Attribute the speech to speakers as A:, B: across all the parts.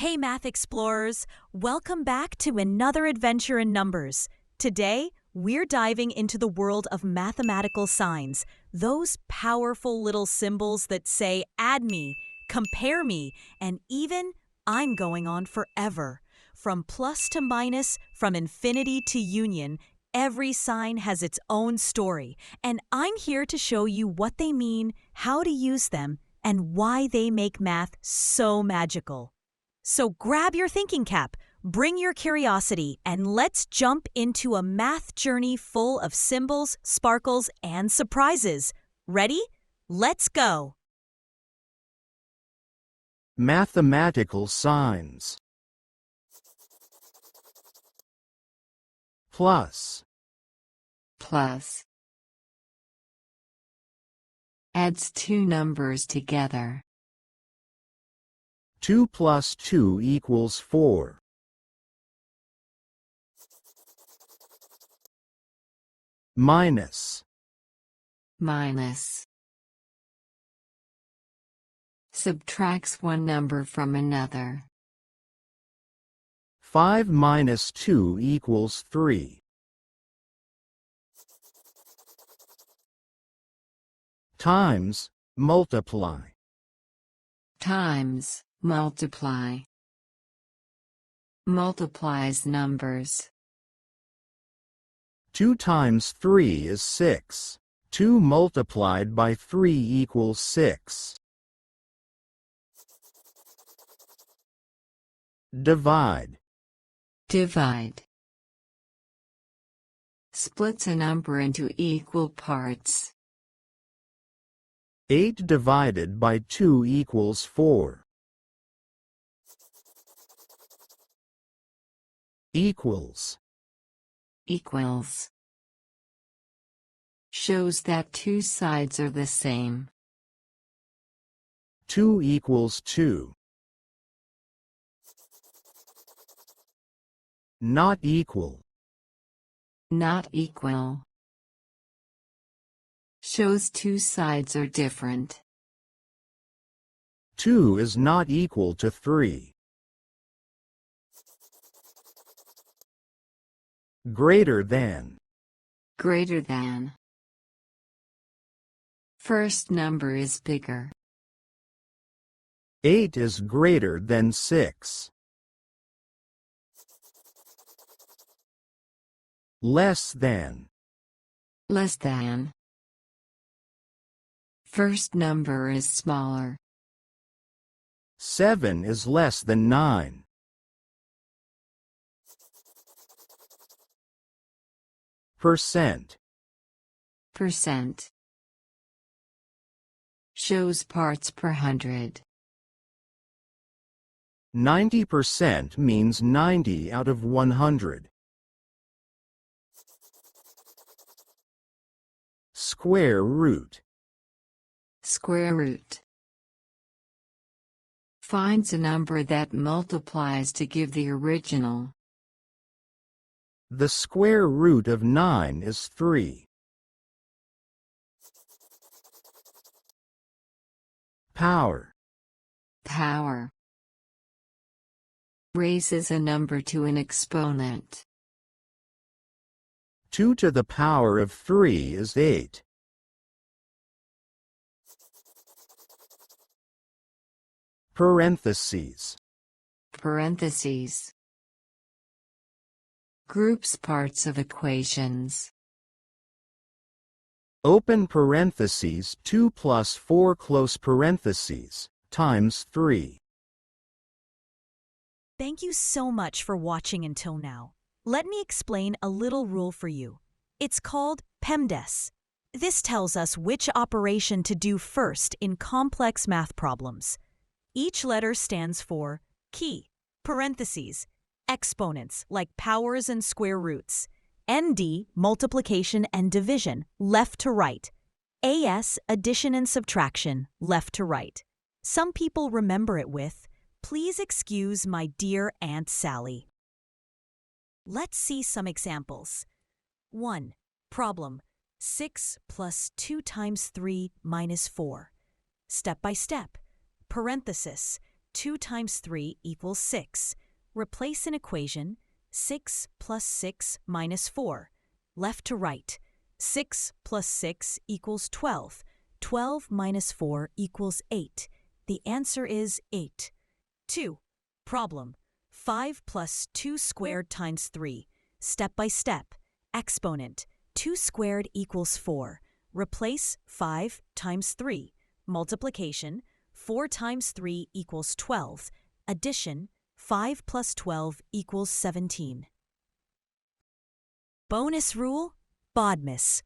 A: Hey, Math Explorers! Welcome back to another adventure in numbers. Today, we're diving into the world of mathematical signs, those powerful little symbols that say, add me, compare me, and even, I'm going on forever. From plus to minus, from infinity to union, every sign has its own story, and I'm here to show you what they mean, how to use them, and why they make math so magical. So grab your thinking cap, bring your curiosity, and let's jump into a math journey full of symbols, sparkles, and surprises. Ready? Let's go!
B: Mathematical signs. Plus.
C: Plus. Adds two numbers together.
B: 2 plus 2 equals 4. Minus.
C: Minus. Subtracts one number from another.
B: 5 minus 2 equals 3. Times, multiply.
C: Times, multiply. Multiplies numbers.
B: 2 times 3 is 6. 2 multiplied by 3 equals 6. Divide.
C: Divide. Splits a number into equal parts.
B: 8 divided by 2 equals 4. Equals.
C: Equals. Shows that two sides are the same.
B: 2 equals 2. Not equal.
C: Not equal. Shows two sides are different.
B: 2 is not equal to 3. Greater than.
C: Greater than. First number is bigger.
B: 8 is greater than 6. Less than.
C: Less than. First number is smaller.
B: 7 is less than 9. Percent.
C: Percent. Shows parts per hundred.
B: 90% means 90 out of 100. Square root.
C: Square root. Finds a number that multiplies to give the original.
B: The square root of 9 is 3. Power.
C: Power. Raises a number to an exponent.
B: 2 to the power of 3 is 8. Parentheses.
C: Parentheses. Groups parts of equations.
B: Open parentheses 2 plus 4 close parentheses, times 3.
A: Thank you so much for watching until now. Let me explain a little rule for you. It's called PEMDAS. This tells us which operation to do first in complex math problems. Each letter stands for key, parentheses, exponents like powers and square roots, ND, multiplication and division, left to right, AS, addition and subtraction, left to right. Some people remember it with, please excuse my dear Aunt Sally. Let's see some examples. 1. Problem: 6 plus 2 times 3 minus 4. Step by step. Parenthesis. 2 times 3 equals 6. Replace in equation 6 plus 6 minus 4. Left to right. 6 plus 6 equals 12. 12 minus 4 equals 8. The answer is 8. 2. Problem. 5 plus 2 squared times 3. Step by step. Exponent. 2 squared equals 4. Replace 5 times 3. Multiplication. 4 times 3 equals 12. Addition. 5 plus 12 equals 17. Bonus rule, BODMAS.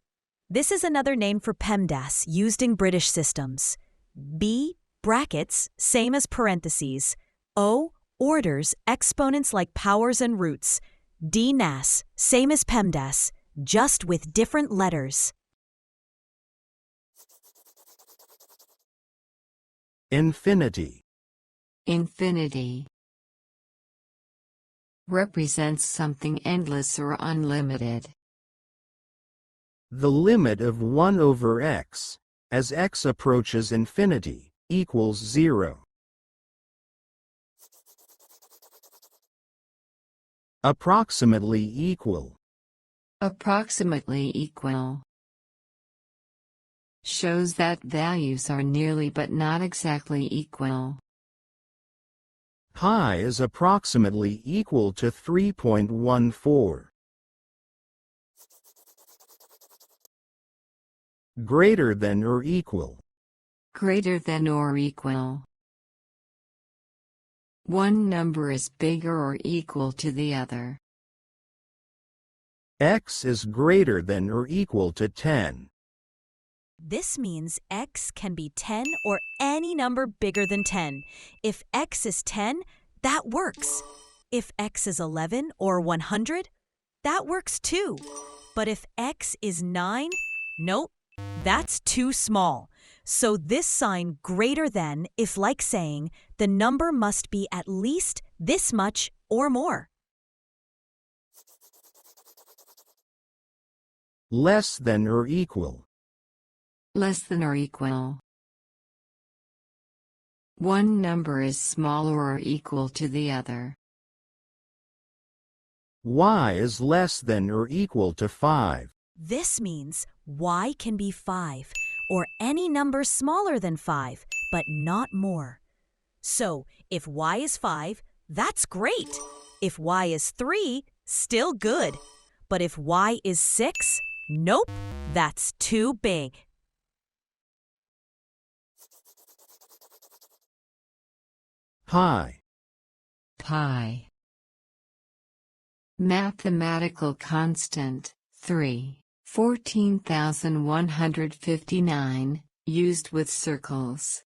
A: This is another name for PEMDAS used in British systems. B, brackets, same as parentheses. O, orders, exponents like powers and roots. D, NAS, same as PEMDAS, just with different letters.
B: Infinity.
C: Infinity represents something endless or unlimited.
B: The limit of 1 over x, as x approaches infinity, equals 0. Approximately equal.
C: Approximately equal shows that values are nearly but not exactly equal.
B: Pi is approximately equal to 3.14. Greater than or equal.
C: Greater than or equal. One number is bigger or equal to the other.
B: X is greater than or equal to 10.
A: This means x can be 10 or any number bigger than 10. If x is 10, that works. If x is 11 or 100, that works too. But if x is 9, nope, that's too small. So this sign greater than is like saying the number must be at least this much or more.
B: Less than or equal.
C: Less than or equal. One number is smaller or equal to the other.
B: Y is less than or equal to 5.
A: This means y can be 5 or any number smaller than 5, but not more. So if y is 5, that's great. If y is 3, still good. But if y is 6, nope, that's too big.
B: Pi.
C: Pi. Mathematical constant, 3, 14,159, used with circles.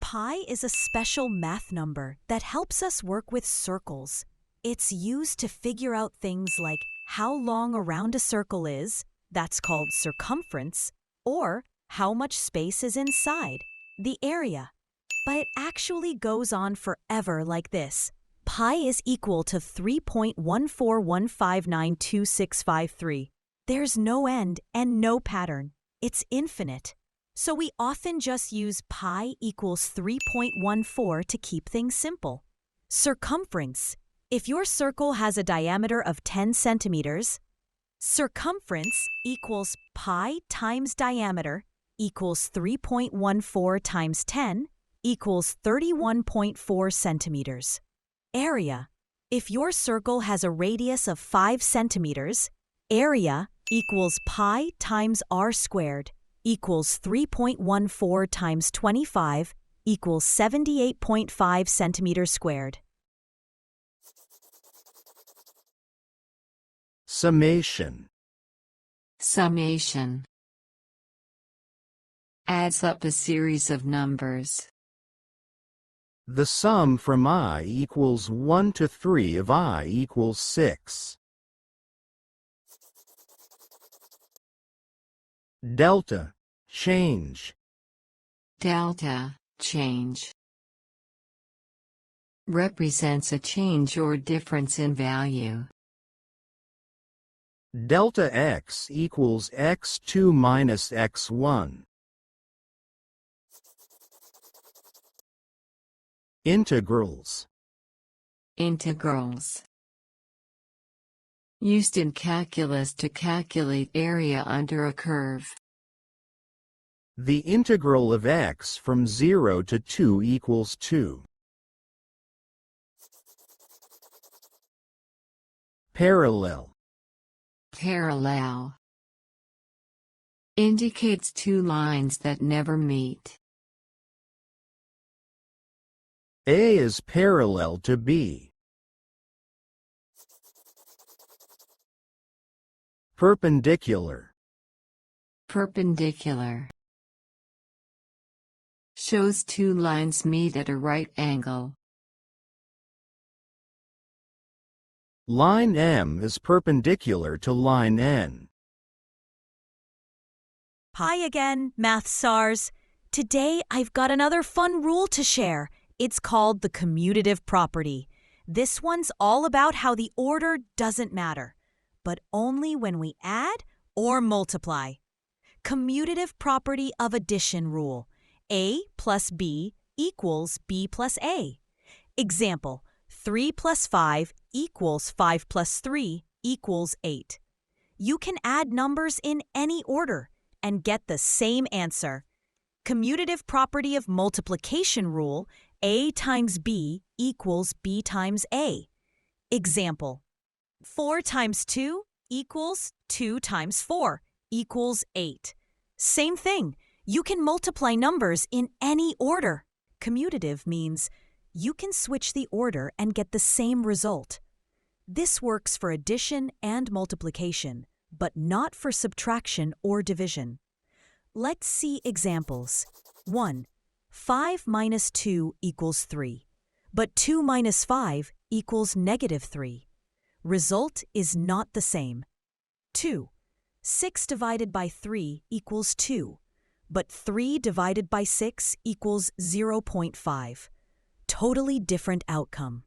A: Pi is a special math number that helps us work with circles. It's used to figure out things like how long around a circle is, that's called circumference, or how much space is inside, the area. But it actually goes on forever like this. Pi is equal to 3.141592653. There's no end and no pattern. It's infinite. So we often just use pi equals 3.14 to keep things simple. Circumference. If your circle has a diameter of 10 centimeters, circumference equals pi times diameter equals 3.14 times 10 equals 31.4 centimeters. Area. If your circle has a radius of 5 centimeters, area equals pi times r squared equals 3.14 times 25 equals 78.5 centimeters squared.
B: Summation.
C: Summation adds up a series of numbers.
B: The sum from I equals 1 to 3 of I equals 6. Delta. Change.
C: Delta, change, represents a change or difference in value.
B: Delta x equals x2 minus x1. Integrals.
C: Integrals. Used in calculus to calculate area under a curve.
B: The integral of x from 0 to 2 equals 2. Parallel.
C: Parallel. Indicates two lines that never meet.
B: A is parallel to B. Perpendicular.
C: Perpendicular. Shows two lines meet at a right angle.
B: Line M is perpendicular to line N.
A: Hi again, Math Stars. Today I've got another fun rule to share. It's called the commutative property. This one's all about how the order doesn't matter, but only when we add or multiply. Commutative property of addition rule. A plus B equals B plus A. Example, 3 plus 5 equals 5 plus 3 equals 8. You can add numbers in any order and get the same answer. Commutative property of multiplication rule, A times B equals B times A. Example, 4 times 2 equals 2 times 4 equals 8. Same thing, you can multiply numbers in any order. Commutative means you can switch the order and get the same result. This works for addition and multiplication, but not for subtraction or division. Let's see examples. 1. 5 minus 2 equals 3, but 2 minus 5 equals negative 3. Result is not the same. 2. 6 divided by 3 equals 2, but 3 divided by 6 equals 0.5. Totally different outcome.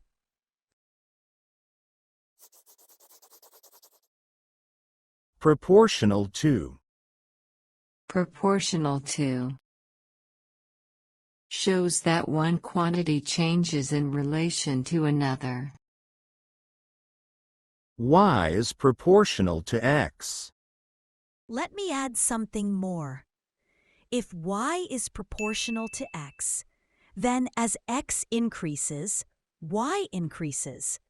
B: Proportional to.
C: Proportional to. Shows that one quantity changes in relation to another.
B: Y is proportional to x.
A: Let me add something more. If y is proportional to x, then as x increases, y increases.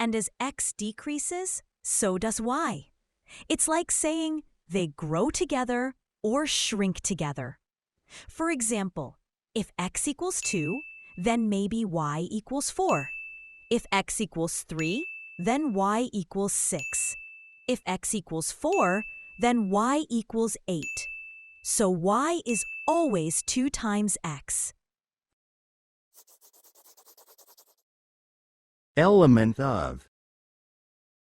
A: And as x decreases, so does y. It's like saying they grow together or shrink together. For example, if x equals 2, then maybe y equals 4. If x equals 3, then y equals 6. If x equals 4, then y equals 8. So y is always 2 times x.
B: Element of.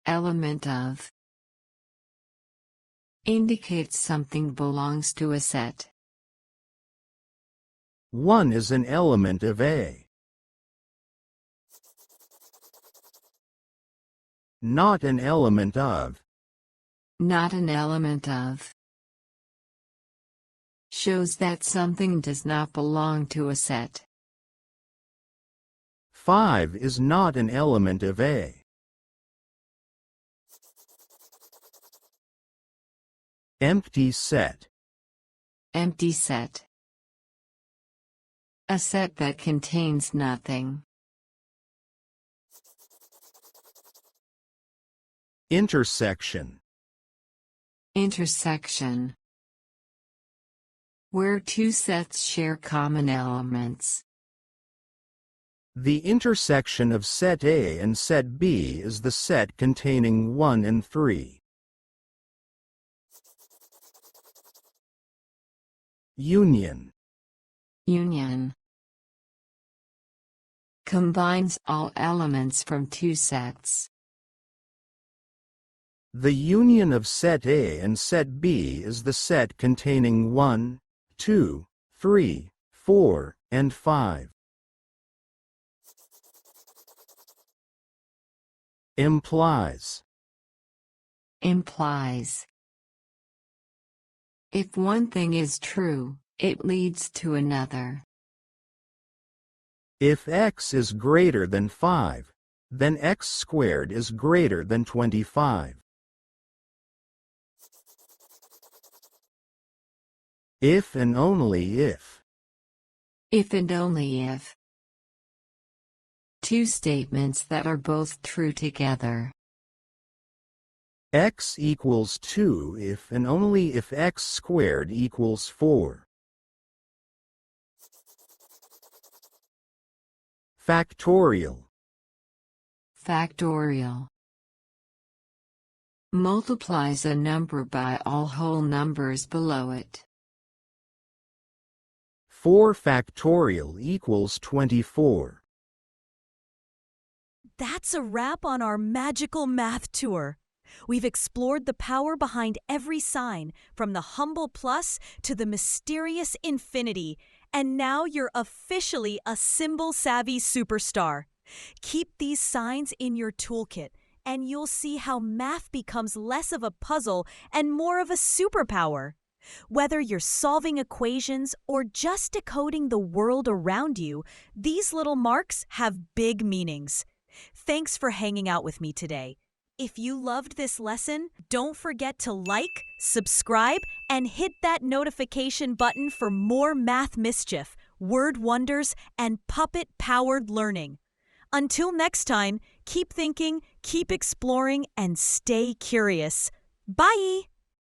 C: Element of. Indicates something belongs to a set.
B: 1 is an element of A. Not an element of.
C: Not an element of. Shows that something does not belong to a set.
B: 5 is not an element of A. Empty set.
C: Empty set. A set that contains nothing.
B: Intersection.
C: Intersection. Where two sets share common elements.
B: The intersection of set A and set B is the set containing 1 and 3. Union.
C: Union. Combines all elements from two sets.
B: The union of set A and set B is the set containing 1, 2, 3, 4, and 5. Implies.
C: Implies. If one thing is true, it leads to another.
B: If x is greater than 5, then x squared is greater than 25. If and only if.
C: If and only if. Two statements that are both true together.
B: X equals 2 if and only if x squared equals 4. Factorial.
C: Factorial. Multiplies a number by all whole numbers below it.
B: 4 factorial equals 24.
A: That's a wrap on our magical math tour. We've explored the power behind every sign, from the humble plus to the mysterious infinity, and now you're officially a symbol-savvy superstar. Keep these signs in your toolkit, and you'll see how math becomes less of a puzzle and more of a superpower. Whether you're solving equations or just decoding the world around you, these little marks have big meanings. Thanks for hanging out with me today. If you loved this lesson, don't forget to like, subscribe, and hit that notification button for more math mischief, word wonders, and puppet-powered learning. Until next time, keep thinking, keep exploring, and stay curious. Bye!